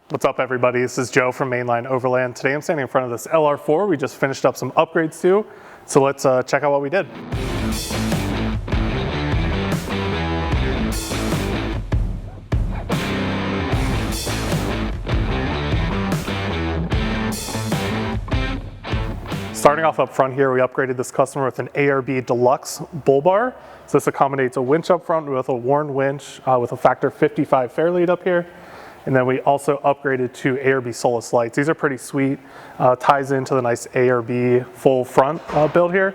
What's up, everybody? This is Joe from Mainline Overland. Today I'm standing in front of this LR4 we just finished up some upgrades to. So let's check out what we did. Starting off up front here, we upgraded this customer with an ARB Deluxe bull bar. So this accommodates a winch up front with a worn winch with a factor 55 fair lead up here. And then we also upgraded to ARB Solus lights. These are pretty sweet, ties into the nice ARB full front build here.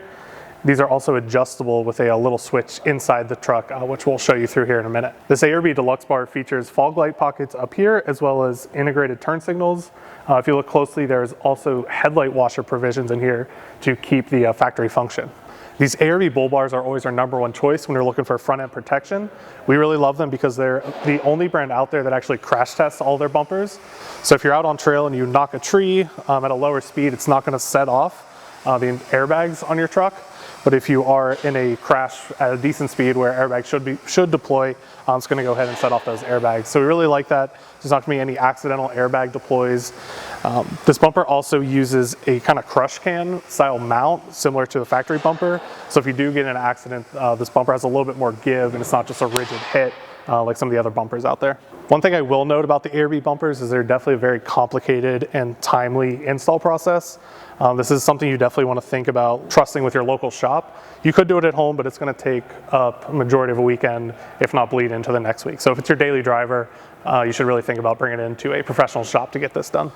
These are also adjustable with a little switch inside the truck, which we'll show you through here in a minute. This ARB Deluxe bar features fog light pockets up here, as well as integrated turn signals. If you look closely, there's also headlight washer provisions in here to keep the factory function. These ARB bull bars are always our #1 choice when you're looking for front end protection. We really love them because they're the only brand out there that actually crash tests all their bumpers. So if you're out on trail and you knock a tree at a lower speed, it's not going to set off the airbags on your truck. But if you are in a crash at a decent speed where airbags should deploy, it's going to go ahead and set off those airbags. So we really like that. There's not going to be any accidental airbag deploys. This bumper also uses a kind of crush can style mount similar to the factory bumper. So if you do get in an accident, this bumper has a little bit more give and it's not just a rigid hit like some of the other bumpers out there. One thing I will note about the ARB bumpers is they're definitely a very complicated and timely install process. This is something you definitely want to think about trusting with your local shop. You could do it at home, but it's going to take up a majority of a weekend, if not bleed into the next week. So if it's your daily driver, you should really think about bringing it into a professional shop to get this done.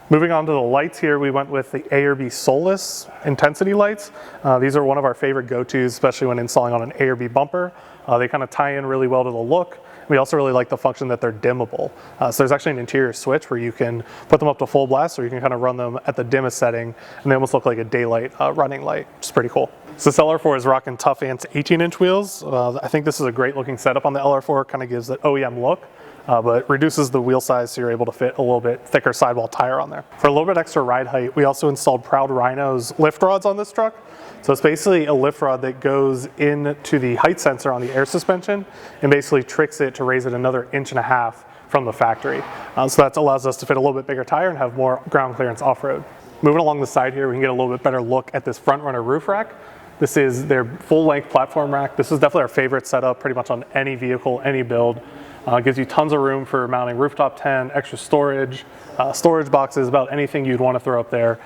Moving on to the lights here, we went with the ARB Solus intensity lights. These are one of our favorite go-tos, especially when installing on an ARB bumper. They kind of tie in really well to the look. We also really like the function that they're dimmable. So there's actually an interior switch where you can put them up to full blast, or you can kind of run them at the dimmest setting, and they almost look like a daylight running light, which is pretty cool. So this LR4 is rocking Tough Ants 18-inch wheels. I think this is a great looking setup on the LR4. Kind of gives that OEM look. But reduces the wheel size so you're able to fit a little bit thicker sidewall tire on there. For a little bit extra ride height, we also installed Proud Rhino's lift rods on this truck. So it's basically a lift rod that goes into the height sensor on the air suspension and basically tricks it to raise it another 1.5 inches from the factory. So that allows us to fit a little bit bigger tire and have more ground clearance off-road. Moving along the side here, we can get a little bit better look at this front runner roof rack. This is their full-length platform rack. This is definitely our favorite setup pretty much on any vehicle, any build. Gives you tons of room for mounting rooftop tent, extra storage, storage boxes, about anything you'd want to throw up there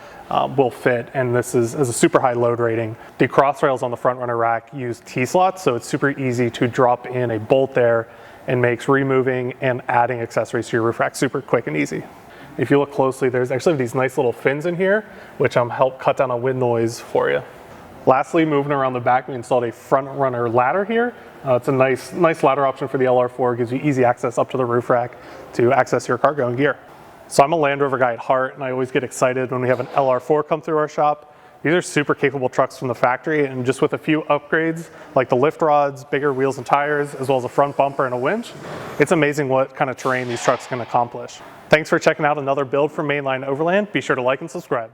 will fit, and this is a super high load rating. The cross rails on the front runner rack use T-slots, so it's super easy to drop in a bolt there and makes removing and adding accessories to your roof rack super quick and easy. If you look closely, there's actually these nice little fins in here, which help cut down on wind noise for you. Lastly, moving around the back, we installed a front runner ladder here. It's a nice ladder option for the LR4. It gives you easy access up to the roof rack to access your cargo and gear. So I'm a Land Rover guy at heart, and I always get excited when we have an LR4 come through our shop. These are super capable trucks from the factory, and just with a few upgrades, like the lift rods, bigger wheels and tires, as well as a front bumper and a winch, it's amazing what kind of terrain these trucks can accomplish. Thanks for checking out another build from Mainline Overland. Be sure to like and subscribe.